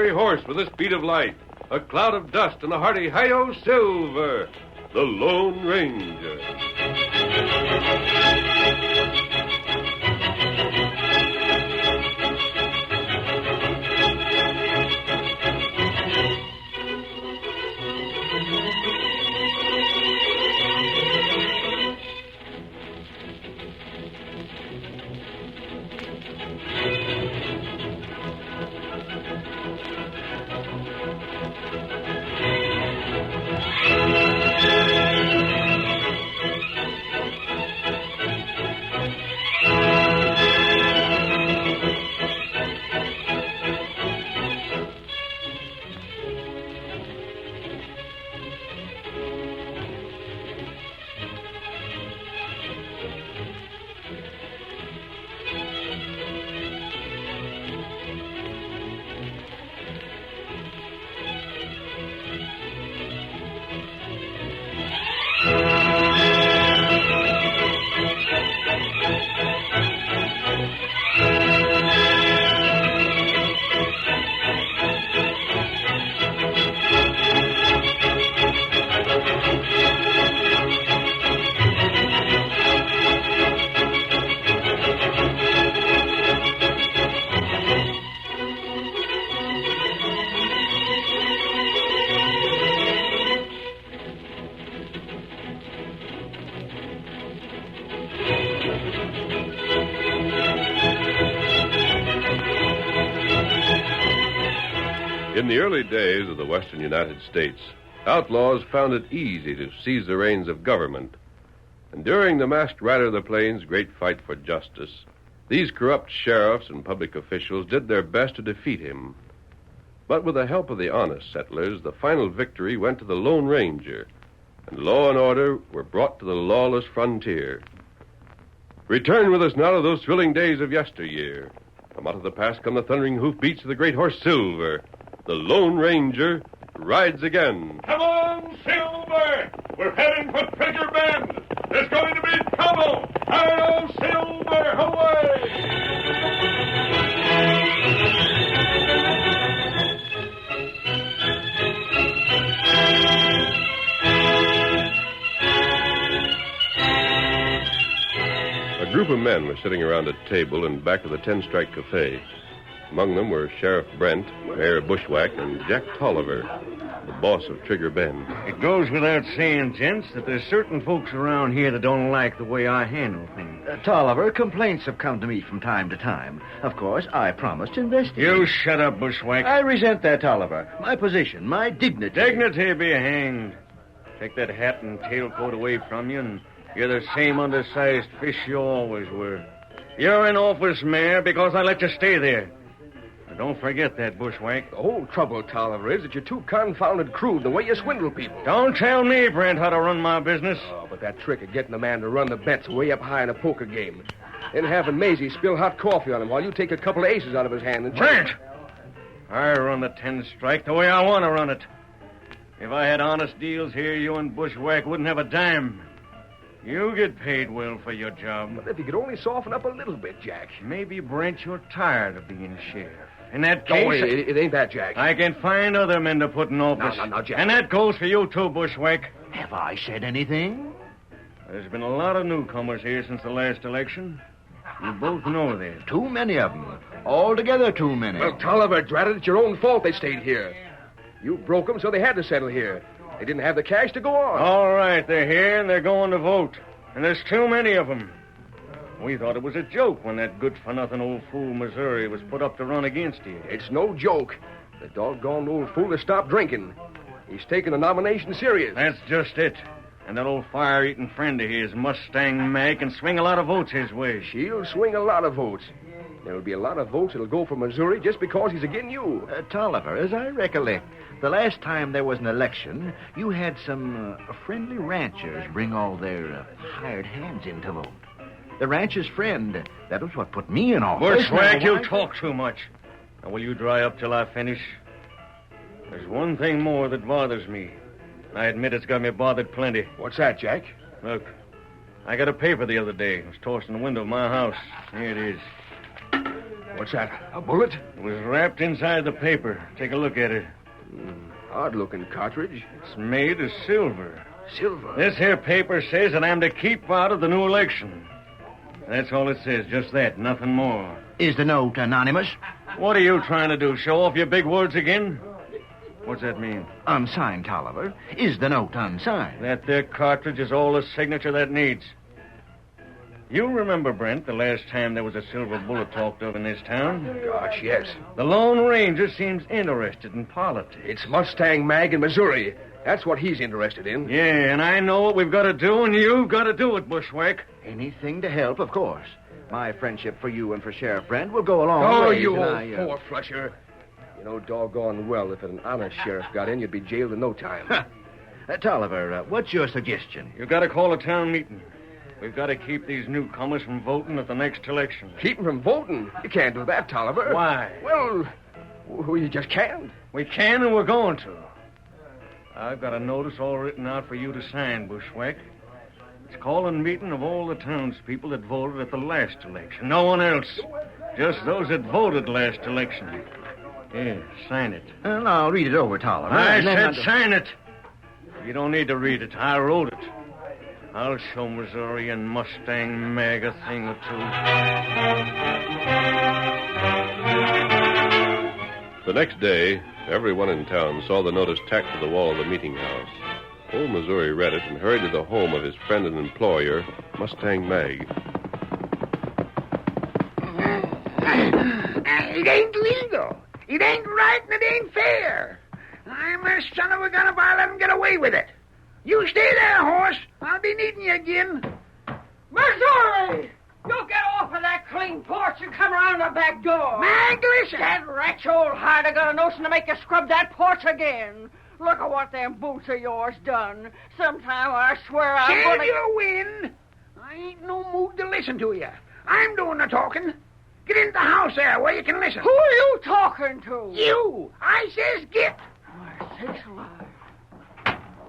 fiery horse with the speed of light, a cloud of dust, and a hearty hi-yo Silver, the Lone Ranger. In the early days of the western United States, outlaws found it easy to seize the reins of government. And during the Masked Rider of the Plains' great fight for justice, these corrupt sheriffs and public officials did their best to defeat him. But with the help of the honest settlers, the final victory went to the Lone Ranger, and law and order were brought to the lawless frontier. Return with us now to those thrilling days of yesteryear. From out of the past come the thundering hoofbeats of the great horse Silver. The Lone Ranger rides again. Come on, Silver! We're heading for Trigger Bend. There's going to be trouble. Hi-yo, Silver! Away! A group of men were sitting around a table in back of the 10-Strike Cafe. Among them were Sheriff Brent, Mayor Bushwhack, and Jack Tolliver, the boss of Trigger Bend. It goes without saying, gents, that there's certain folks around here that don't like the way I handle things. Tolliver, complaints have come to me from time to time. Of course, I promised to investigate. You shut up, Bushwhack. I resent that, Tolliver. My position, my dignity. Dignity be hanged. Take that hat and tailcoat away from you, and you're the same undersized fish you always were. You're in office, Mayor, because I let you stay there. Now, don't forget that, Bushwhack. The whole trouble, Tolliver, is that you're too confounded crude the way you swindle people. Don't tell me, Brent, how to run my business. Oh, but that trick of getting a man to run the bets way up high in a poker game, then having Maisie spill hot coffee on him while you take a couple of aces out of his hand and... Brent! I run the 10-Strike the way I want to run it. If I had honest deals here, you and Bushwhack wouldn't have a dime. You get paid well for your job. But if you could only soften up a little bit, Jack. Maybe, Brent, you're tired of being sheriff. In that case... Oh, it ain't that, Jack. I can find other men to put in office. No, Jack. And that goes for you, too, Bushwhack. Have I said anything? There's been a lot of newcomers here since the last election. You both know that. Too many of them. Altogether too many. Well, Tolliver, drat it, it's your own fault they stayed here. You broke them, so they had to settle here. They didn't have the cash to go on. All right, they're here, and they're going to vote. And there's too many of them. We thought it was a joke when that good-for-nothing old fool Missouri was put up to run against you. It's no joke. The doggone old fool has stopped drinking. He's taken the nomination serious. That's just it. And that old fire-eating friend of his, Mustang Mag, can swing a lot of votes his way. She'll swing a lot of votes. There'll be a lot of votes that'll go for Missouri just because he's against you. Tolliver, as I recollect, the last time there was an election, you had some friendly ranchers bring all their hired hands in to vote. The rancher's friend, that was what put me in office. Bushwhack, you talk too much. Now, will you dry up till I finish? There's one thing more that bothers me. I admit it's got me bothered plenty. What's that, Jack? Look, I got a paper the other day. It was tossed in the window of my house. Here it is. What's that? A bullet? It was wrapped inside the paper. Take a look at it. Odd-looking cartridge. It's made of silver. Silver? This here paper says that I'm to keep out of the new election. That's all it says, just that, nothing more. Is the note anonymous? What are you trying to do, show off your big words again? What's that mean? Unsigned, Tolliver. Is the note unsigned? That there cartridge is all the signature that needs. You remember, Brent, the last time there was a silver bullet talked of in this town? Gosh, yes. The Lone Ranger seems interested in politics. It's Mustang Mag in Missouri. That's what he's interested in. Yeah, and I know what we've got to do, and you've got to do it, Bushwhack. Anything to help, of course. My friendship for you and for Sheriff Brent will go a long Oh, way. you old four-flusher. You know doggone well if an honest sheriff got in, you'd be jailed in no time. Tolliver, what's your suggestion? You've got to call a town meeting. We've got to keep these newcomers from voting at the next election. Keep him from voting? You can't do that, Tolliver. Why? Well, you just can't. We can, and we're going to. I've got a notice all written out for you to sign, Bushwhack. It's calling a meeting of all the townspeople that voted at the last election. No one else. Just those that voted last election. Here, sign it. Well, I'll read it over, Tolliver. I said sign it. You don't need to read it. I wrote it. I'll show Missouri and Mustang Mag a thing or two. The next day, everyone in town saw the notice tacked to the wall of the meeting house. Old Missouri read it and hurried to the home of his friend and employer, Mustang Mag. It ain't legal. It ain't right and it ain't fair. I'm a son of a gun if I let him get away with it. You stay there, horse. I'll be needing you again. Missouri! You get off of that clean porch and come around the back door. Mag, listen. That wretch old hider got a notion to make you scrub that porch again. Look at what them boots of yours done. Sometime I swear I'm Save gonna... your wind. I ain't no mood to listen to you. I'm doing the talking. Get into the house there where you can listen. Who are you talking to? You. I says get. My sakes alive.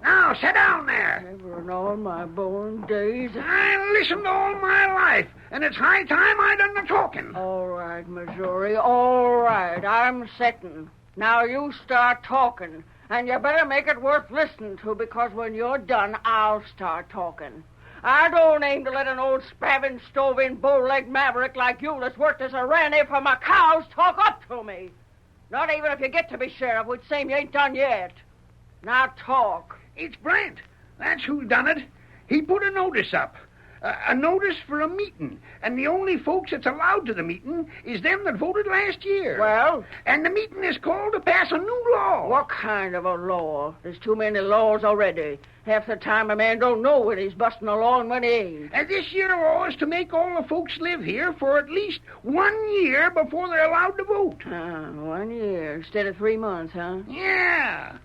Now, sit down there. Never in all my born days. I listened all my life, and it's high time I done the talking. All right, Missouri, all right. I'm setting. Now you start talking, and you better make it worth listening to, because when you're done, I'll start talking. I don't aim to let an old spavined, stove-in, bow-legged maverick like you that's worked as a randy for my cows talk up to me. Not even if you get to be sheriff, which same you ain't done yet. Now talk. It's Brent. That's who done it. He put a notice up. A notice for a meeting. And the only folks that's allowed to the meeting is them that voted last year. Well? And the meeting is called to pass a new law. What kind of a law? There's too many laws already. Half the time a man don't know when he's busting a law and when he ain't. And this year law is to make all the folks live here for at least 1 year before they're allowed to vote. 1 year instead of 3 months, huh? Yeah.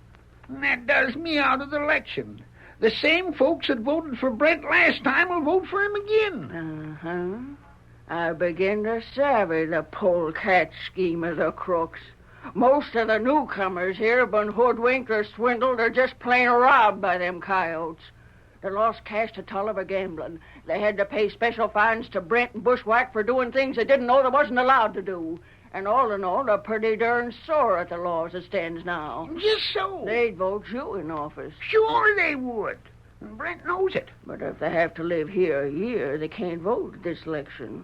And that does me out of the election. The same folks that voted for Brent last time will vote for him again. I begin to savvy the polecat scheme of the crooks. Most of the newcomers here have been hoodwinked or swindled or just plain robbed by them coyotes. They lost cash to Tolliver gambling. They had to pay special fines to Brent and Bushwhack for doing things they didn't know they wasn't allowed to do. And all in all, they're pretty darn sore at the law as it stands now. Just so. They'd vote you in office. Sure they would. And Brent knows it. But if they have to live here a year, they can't vote at this election.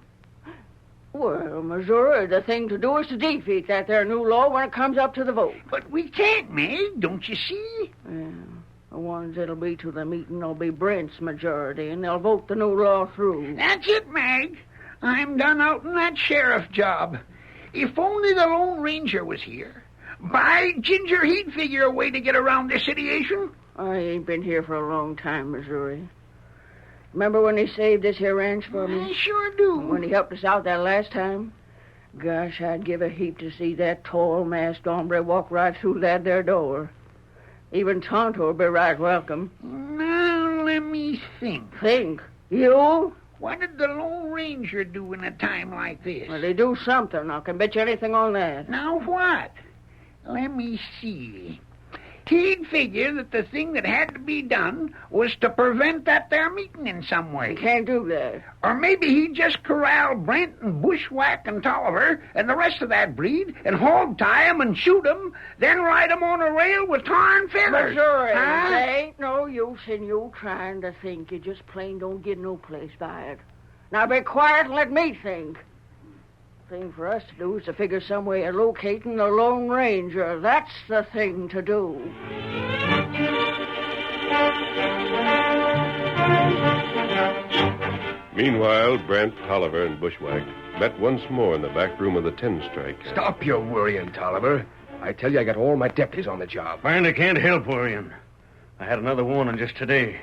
Well, Missouri, the thing to do is to defeat that there new law when it comes up to the vote. But we can't, Meg, don't you see? Yeah. The ones that'll be to the meeting will be Brent's majority, and they'll vote the new law through. That's it, Mag. I'm done out in that sheriff job. If only the Lone Ranger was here. By ginger, he'd figure a way to get around this situation. I ain't been here for a long time, Missouri. Remember when he saved this here ranch for me? I sure do. When he helped us out that last time? Gosh, I'd give a heap to see that tall, masked hombre walk right through that there door. Even Tonto will be right welcome. Now, let me think. Think? You? What did the Lone Ranger do in a time like this? Well, they do something. I can bet you anything on that. Now what? Let me see. He'd figure that the thing that had to be done was to prevent that there meeting in some way. You can't do that. Or maybe he'd just corral Brent and Bushwhack and Tolliver and the rest of that breed and hog-tie 'em and shoot 'em, then ride 'em on a rail with tar and feathers. Missouri, Huh? there ain't no use in you trying to think. You just plain don't get no place by it. Now be quiet and let me think. The thing for us to do is to figure some way of locating the Lone Ranger. That's the thing to do. Meanwhile, Brent, Tolliver, and Bushwhack met once more in the back room of the 10-strike. Stop your worrying, Tolliver. I tell you, I got all my deputies on the job. Friend, I can't help worrying. I had another warning just today.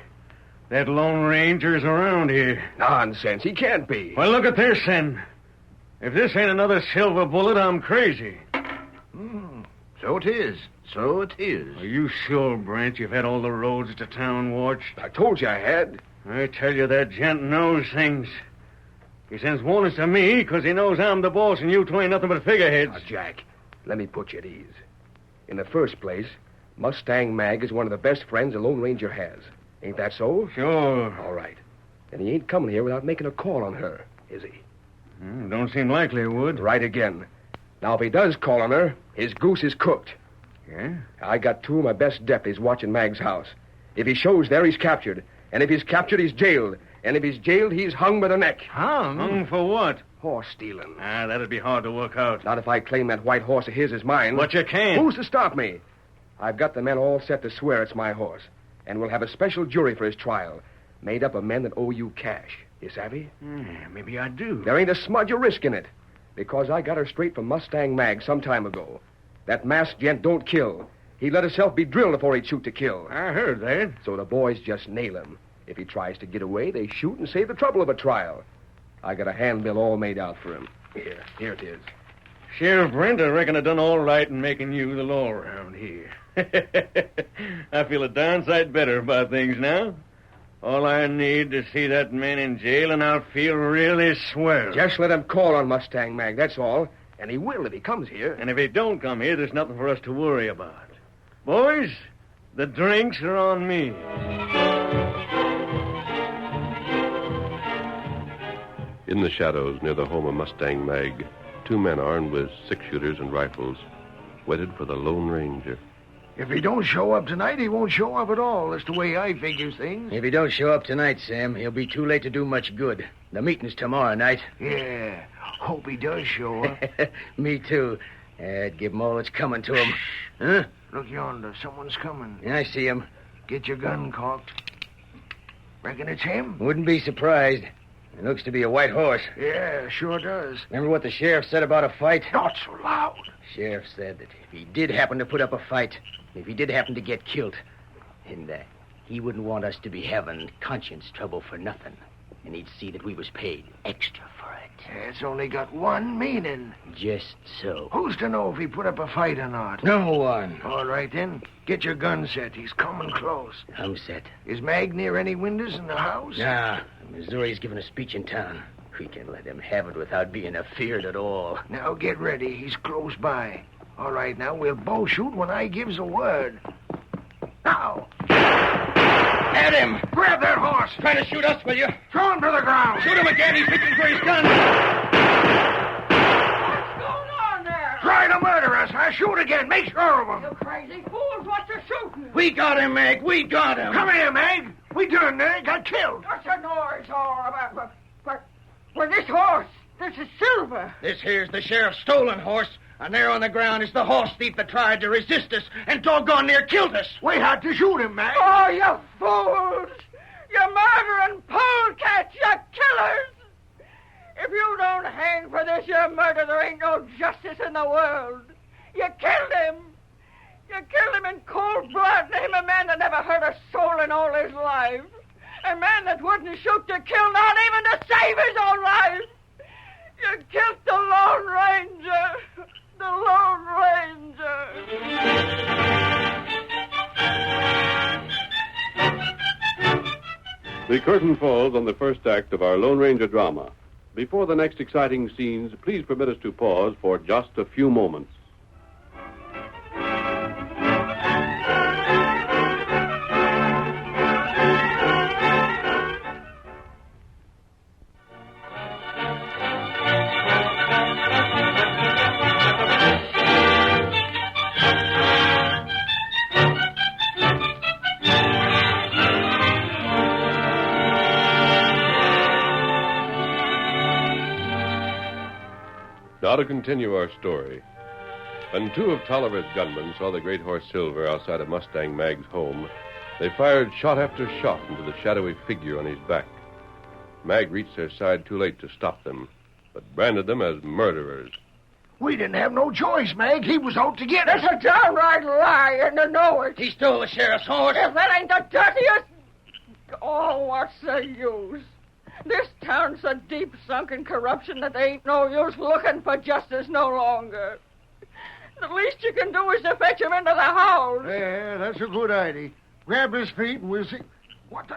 That Lone Ranger's around here. Nonsense. He can't be. Well, look at this, then. If this ain't another silver bullet, I'm crazy. So it is. So it is. Are you sure, Brent, you've had all the roads to town watched? I told you I had. I tell you, that gent knows things. He sends warnings to me because he knows I'm the boss and you two ain't nothing but figureheads. Now, Jack, let me put you at ease. In the first place, Mustang Mag is one of the best friends the Lone Ranger has. Ain't that so? Sure. All right. And he ain't coming here without making a call on her, is he? Don't seem likely it would. Right again. Now, if he does call on her, his goose is cooked. Yeah? I got two of my best deputies watching Mag's house. If he shows there, he's captured. And if he's captured, he's jailed. And if he's jailed, he's hung by the neck. Hung for what? Horse stealing. That'd be hard to work out. Not if I claim that white horse of his is mine. But you can't. Who's to stop me? I've got the men all set to swear it's my horse. And we'll have a special jury for his trial, made up of men that owe you cash. You savvy? Maybe I do. There ain't a smudge of risk in it, because I got her straight from Mustang Mag some time ago. That masked gent don't kill. He'd let himself be drilled before he'd shoot to kill. I heard that. So the boys just nail him. If he tries to get away, they shoot and save the trouble of a trial. I got a handbill all made out for him. Here it is. Sheriff Brent, I reckon I done all right in making you the law around here. I feel a darn sight better about things now. All I need to see that man in jail, and I'll feel really swell. Just let him call on Mustang Mag, that's all. And he will if he comes here. And if he don't come here, there's nothing for us to worry about. Boys, the drinks are on me. In the shadows near the home of Mustang Mag, two men armed with six-shooters and rifles waited for the Lone Ranger. If he don't show up tonight, he won't show up at all. That's the way I figures things. If he don't show up tonight, Sam, he'll be too late to do much good. The meeting's tomorrow night. Yeah, hope he does show up. Me too. I'd give him all that's coming to him. Huh? Look yonder, someone's coming. Yeah, I see him. Get your gun cocked. Reckon it's him? Wouldn't be surprised. It looks to be a white horse. Yeah, sure does. Remember what the sheriff said about a fight? Not so loud. Sheriff said that if he did happen to put up a fight, if he did happen to get killed, and he wouldn't want us to be having conscience trouble for nothing. And he'd see that we was paid extra for it. It's only got one meaning. Just so. Who's to know if he put up a fight or not? No one. All right, then. Get your gun set. He's coming close. I'm set. Is Mag near any windows in the house? Nah, Missouri's giving a speech in town. We can let him have it without being afeared at all. Now get ready. He's close by. All right, now we'll bow shoot when I gives a word. Now. At him! Grab that horse. Trying to shoot us, will you? Throw him to the ground. Shoot him again. He's reaching for his gun. What's going on there? Try to murder us. I shoot again. Make sure of You him. crazy fools, what you shooting? We got him, Meg. We got him. Come here, Mag. We done there. Got killed. What's the noise all about? But this horse, this is Silver. This here's the sheriff's stolen horse, and there on the ground is the horse thief that tried to resist us and doggone near killed us. We had to shoot him, Mag. Oh, you fools! You murdering polecats, you killers! If you don't hang for this, you murder, there ain't no justice in the world. You killed him. You killed him in cold blood. Him a man that never hurt a soul in all his life. A man that wouldn't shoot to kill, not even to save his own life. You killed the Lone Ranger. The Lone Ranger. The curtain falls on the first act of our Lone Ranger drama. Before the next exciting scenes, please permit us to pause for just a few moments. Now to continue our story. When two of Tolliver's gunmen saw the great horse Silver outside of Mustang Mag's home, they fired shot after shot into the shadowy figure on his back. Mag reached their side too late to stop them, but branded them as murderers. We didn't have no choice, Mag. He was out to get us. It's a downright lie, and you know it. He stole the sheriff's horse. If that ain't the dirtiest... Oh, what's the use? This town's so deep sunk in corruption that there ain't no use looking for justice no longer. The least you can do is to fetch him into the house. Yeah, that's a good idea. Grab his feet and we'll see. What the...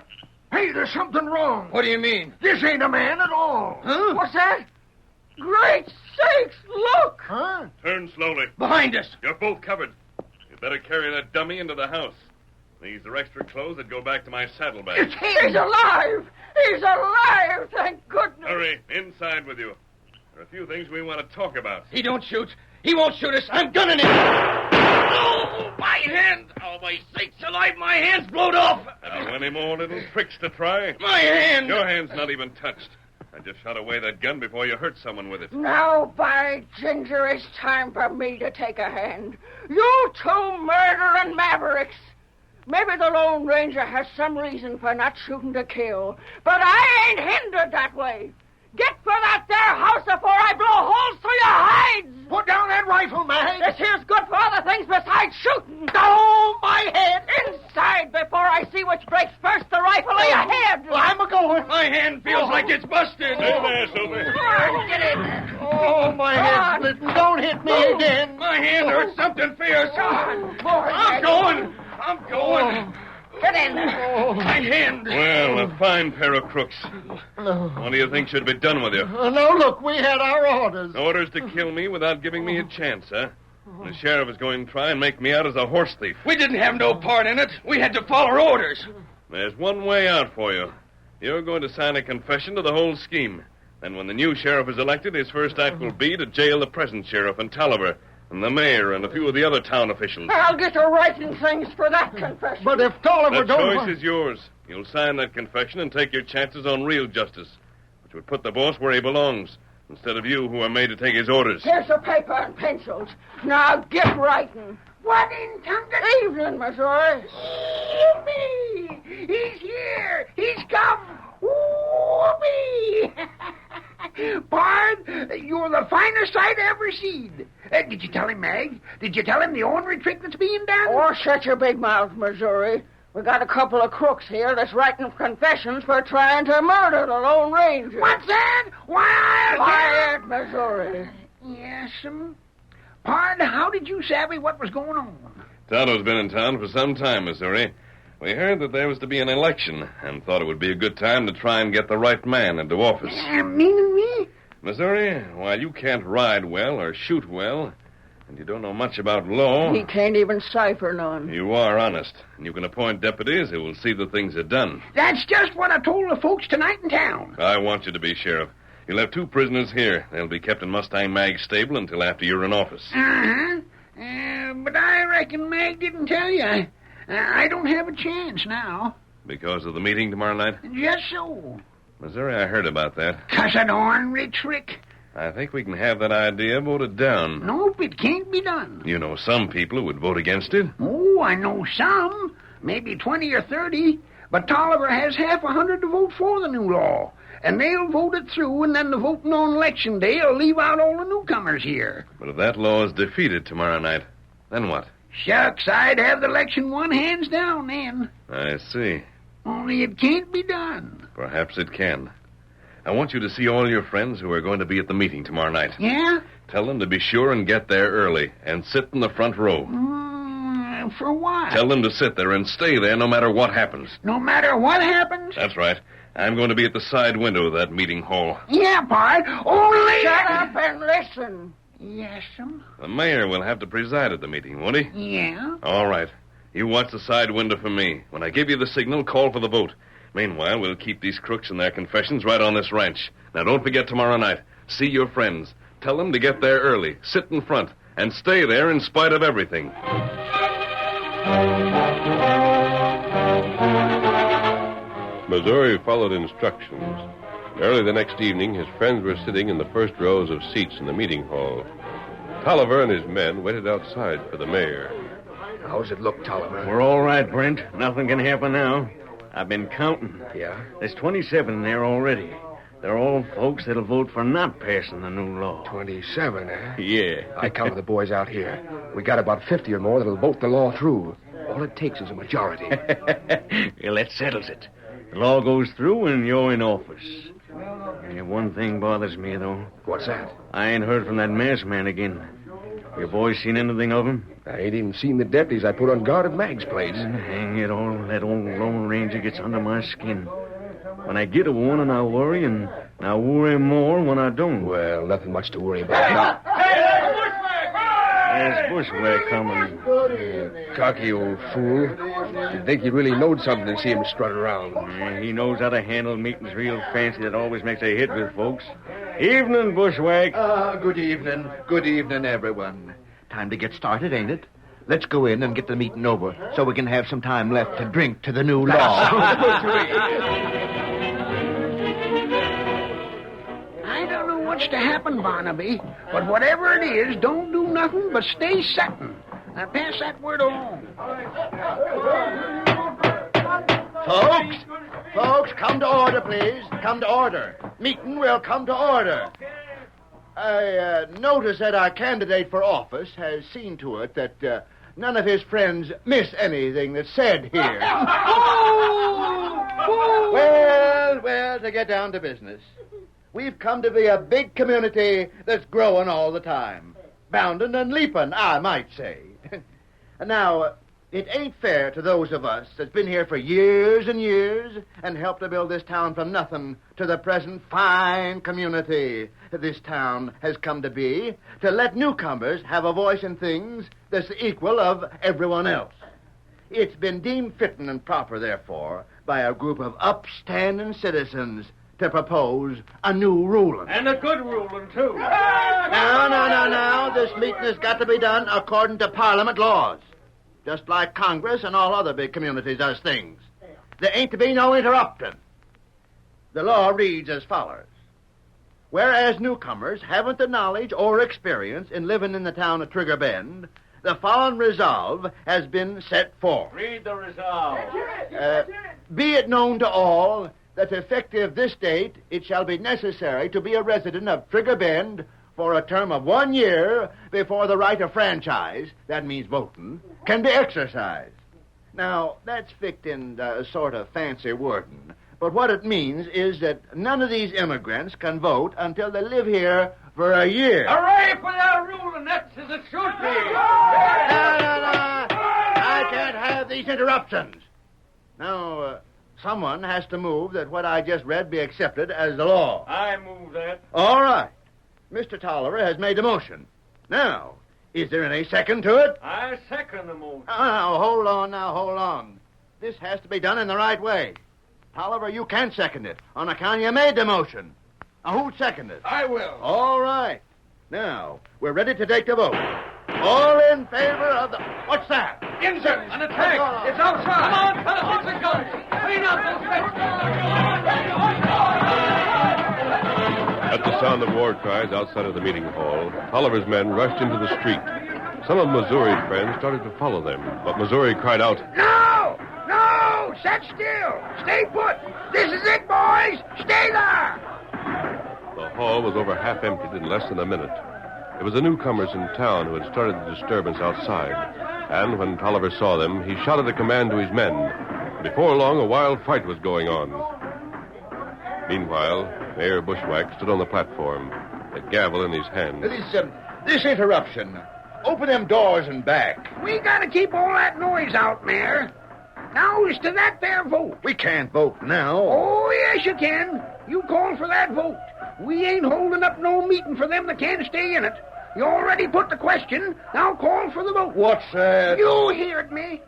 Hey, there's something wrong. What do you mean? This ain't a man at all. Huh? What's that? Great sakes, look! Huh? Turn slowly. Behind us. You're both covered. You'd better carry that dummy into the house. These are extra clothes that go back to my saddlebag. It's him. He's alive! He's alive, thank goodness! Hurry, inside with you. There are a few things we want to talk about. He don't shoot. He won't shoot us. I'm gunning him. Oh, my hand. Oh, my sakes alive. My hand's blowed off. Now, any more little tricks to try? My hand. Your hand's not even touched. I just shot away that gun before you hurt someone with it. Now, by ginger, it's time for me to take a hand. You two murdering mavericks! Maybe the Lone Ranger has some reason for not shooting to kill, but I ain't hindered that way. Get for that there house before I blow holes through your hides! Put down that rifle, Mag. This here's good for other things besides shooting. Oh, my head. Inside before I see which breaks first, the rifle or your head. I'm a-going. My hand feels like it's busted. Stay there, Silver. Get in. Oh, my head's splitting. Don't hit me again. My hand hurts something fierce. I'm going. Get in. My hand. Well, a fine pair of crooks. What do you think should be done with you? No, look, we had our orders. Orders to kill me without giving me a chance, huh? The sheriff is going to try and make me out as a horse thief. We didn't have no part in it. We had to follow orders. There's one way out for you. You're going to sign a confession to the whole scheme. Then when the new sheriff is elected, his first act will be to jail the present sheriff and Tolliver and the mayor and a few of the other town officials. I'll get to writing things for that confession. But if Tolliver The don't... choice is yours. You'll sign that confession and take your chances on real justice, which would put the boss where he belongs, instead of you who are made to take his orders. Here's the paper and pencils. Now get writing. What in thunder? Evening, Missouri. Whoopee! He's here! He's come! Whoopee! Bard, you're the finest I'd ever seen. Did you tell him, Mag? Did you tell him the ornery trick that's being done? Oh, shut your big mouth, Missouri. We got a couple of crooks here that's writing confessions for trying to murder the Lone Ranger. What's that? Why, Quiet, Missouri. Yes'm. Pard, how did you savvy what was going on? Tonto's been in town for some time, Missouri. We heard that there was to be an election and thought it would be a good time to try and get the right man into office. Meaning me? Missouri, while you can't ride well or shoot well, and you don't know much about law, He can't even cipher none. you are honest, and you can appoint deputies who will see that things are done. That's just what I told the folks tonight in town. I want you to be sheriff. You'll have 2 prisoners here. They'll be kept in Mustang Mag's stable until after you're in office. Uh-huh. But I reckon Mag didn't tell you. I don't have a chance now. Because of the meeting tomorrow night? Just so. Missouri, I heard about that. 'Cause an ornery trick. I think we can have that idea voted down. Nope, it can't be done. You know some people who would vote against it. Oh, I know some. Maybe 20 or 30. But Tolliver has 100 to vote for the new law. And they'll vote it through, and then the voting on election day will leave out all the newcomers here. But if that law is defeated tomorrow night, then what? Shucks, I'd have the election won hands down then. I see. Only it can't be done. Perhaps it can. I want you to see all your friends who are going to be at the meeting tomorrow night. Yeah? Tell them to be sure and get there early and sit in the front row. For what? Tell them to sit there and stay there no matter what happens. No matter what happens? That's right. I'm going to be at the side window of that meeting hall. Yeah, Bart. Only... Shut up and listen. Yes'm. The mayor will have to preside at the meeting, won't he? Yeah? All right. You watch the side window for me. When I give you the signal, call for the vote. Meanwhile, we'll keep these crooks and their confessions right on this ranch. Now, don't forget tomorrow night. See your friends. Tell them to get there early, sit in front, and stay there in spite of everything. Missouri followed instructions. Early the next evening, his friends were sitting in the first rows of seats in the meeting hall. Tolliver and his men waited outside for the mayor. How's it look, Tolliver? We're all right, Brent. Nothing can happen now. I've been counting. Yeah? There's 27 there already. They're all folks that'll vote for not passing the new law. 27, eh? Yeah. I counted the boys out here. We got about 50 or more that'll vote the law through. All it takes is a majority. Well, that settles it. The law goes through and you're in office. Yeah, one thing bothers me, though. What's that? I ain't heard from that masked man again. Your boys seen anything of him? I ain't even seen the deputies I put on guard at Mag's place. Hang it all, that old Lone Ranger gets under my skin. When I get a warning, I worry, and I worry more when I don't. Well, nothing much to worry about now. There's Bushwhack coming. Cocky old fool. You'd think he really knowed something to see him strut around. Yeah, he knows how to handle meetings real fancy. That always makes a hit with folks. Evening, Bushwhack. Good evening. Good evening, everyone. Time to get started, ain't it? Let's go in and get the meeting over so we can have some time left to drink to the new law. I don't know what's to happen, Barnaby, but whatever it is, don't do nothing but stay settin'. Now pass that word along. Folks, come to order, please. Come to order. Meeting will come to order. I notice that our candidate for office has seen to it that none of his friends miss anything that's said here. Well, to get down to business. We've come to be a big community that's growing all the time. Bounding and leaping, I might say. Now, it ain't fair to those of us that's been here for years and years and helped to build this town from nothing to the present fine community this town has come to be, to let newcomers have a voice in things that's the equal of everyone else. It's been deemed fitting and proper, therefore, by a group of upstanding citizens to propose a new ruling. And a good ruling, too. Now. This meeting has got to be done according to Parliament laws. Just like Congress and all other big communities does things. There ain't to be no interrupting. The law reads as follows. Whereas newcomers haven't the knowledge or experience in living in the town of Trigger Bend, the following resolve has been set forth. Read the resolve. Be it known to all that effective this date, it shall be necessary to be a resident of Trigger Bend for a term of 1 year before the right of franchise, that means voting, can be exercised. Now, that's ficked in sort of fancy wording, but what it means is that none of these immigrants can vote until they live here for a year. Hooray for that ruling! That's as it should be! No. I can't have these interruptions. Now, someone has to move that what I just read be accepted as the law. I move that. All right. Mr. Tolliver has made a motion. Now, is there any second to it? I second the motion. Now, hold on. This has to be done in the right way. Tolliver, you can second it, on account you made the motion. Now, who'd second it? I will. All right. Now, we're ready to take the vote. All in favor of the... What's that? Insert! An attack! It's outside! Come on, fellas, get the guns! Clean out those At the sound of war cries outside of the meeting hall, Tolliver's men rushed into the street. Some of Missouri's friends started to follow them, but Missouri cried out, No! Set still! Stay put! This is it, boys! Stay there! The hall was over half emptied in less than a minute. It was the newcomers in town who had started the disturbance outside, and when Tolliver saw them, he shouted a command to his men. Before long, a wild fight was going on. Meanwhile, Mayor Bushwhack stood on the platform, a gavel in his hand. This interruption. Open them doors and back. We gotta keep all that noise out, Mayor. Now, as to that there vote. We can't vote now. Oh, yes, you can. You call for that vote. We ain't holding up no meeting for them that can't stay in it. You already put the question. Now call for the vote. What's that? You heard me.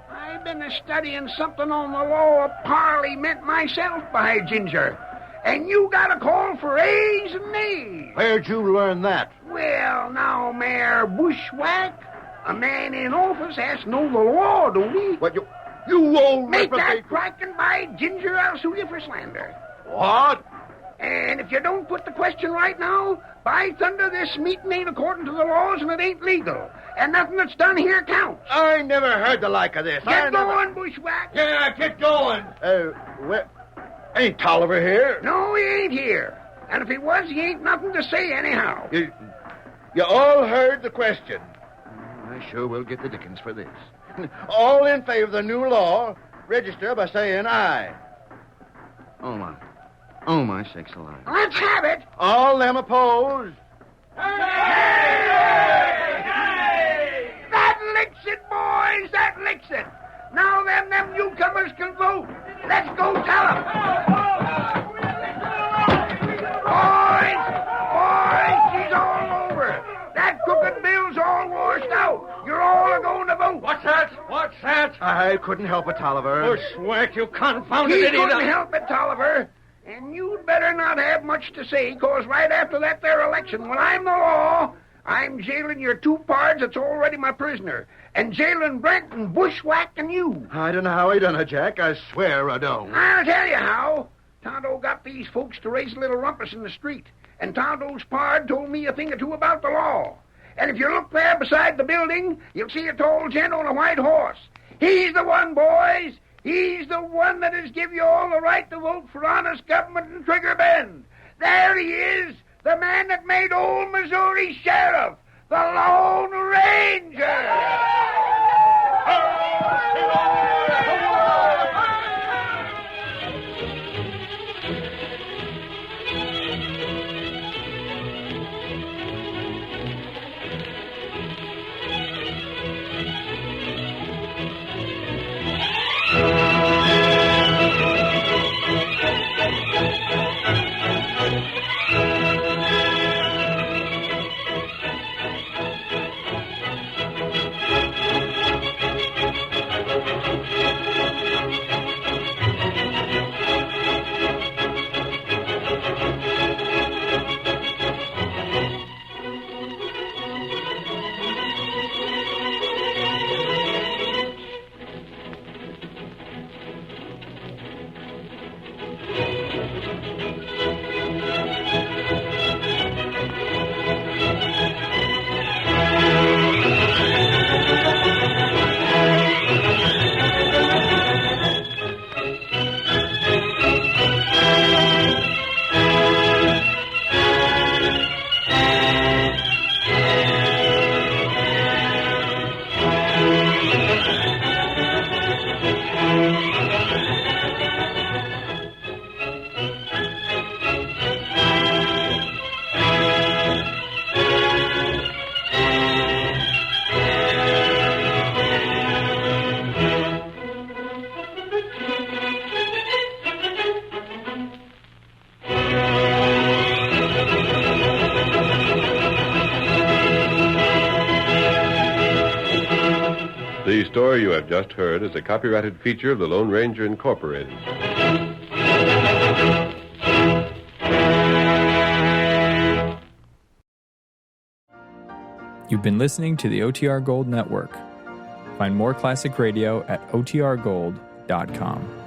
I've been studying something on the law of Parliament myself, by ginger. And you got to call for A's and Nays. Where'd you learn that? Well, now, Mayor Bushwhack, a man in office has to know the law, don't he? What, you old Make reprobate... that cracking, by ginger, I'll sue you for slander. What? And if you don't put the question right now, by thunder, this meeting ain't according to the laws and it ain't legal. And nothing that's done here counts. I never heard the like of this. Get going, Bushwhack. Yeah, get going. Ain't Tolliver here? No, he ain't here. And if he was, he ain't nothing to say anyhow. You all heard the question. I sure will get the dickens for this. All in favor of the new law, register by saying aye. Oh, my sakes alive. Let's have it. All them opposed. That licks it, boys. That licks it. Now them newcomers can vote. Let's go tell them. Boys, she's all over. That crooked bill's all washed out. You're all going to vote. What's that? I couldn't help it, Tolliver. Bushwhack, you confounded He idiot. couldn't help it, Tolliver. And you'd better not have much to say, because right after that there election, when I'm the law, I'm jailing your two pards that's already my prisoner, and jailing Brent and Bushwhack and you. I don't know how he done it, Jack. I swear I don't. I'll tell you how. Tonto got these folks to raise a little rumpus in the street, and Tonto's pard told me a thing or two about the law. And if you look there beside the building, you'll see a tall gent on a white horse. He's the one, boys. He's the one that has give you all the right to vote for honest government in Trigger Bend. There he is, the man that made old Missouri sheriff, the Lone Ranger. The story you have just heard is a copyrighted feature of the Lone Ranger Incorporated. You've been listening to the OTR Gold Network. Find more classic radio at otrgold.com.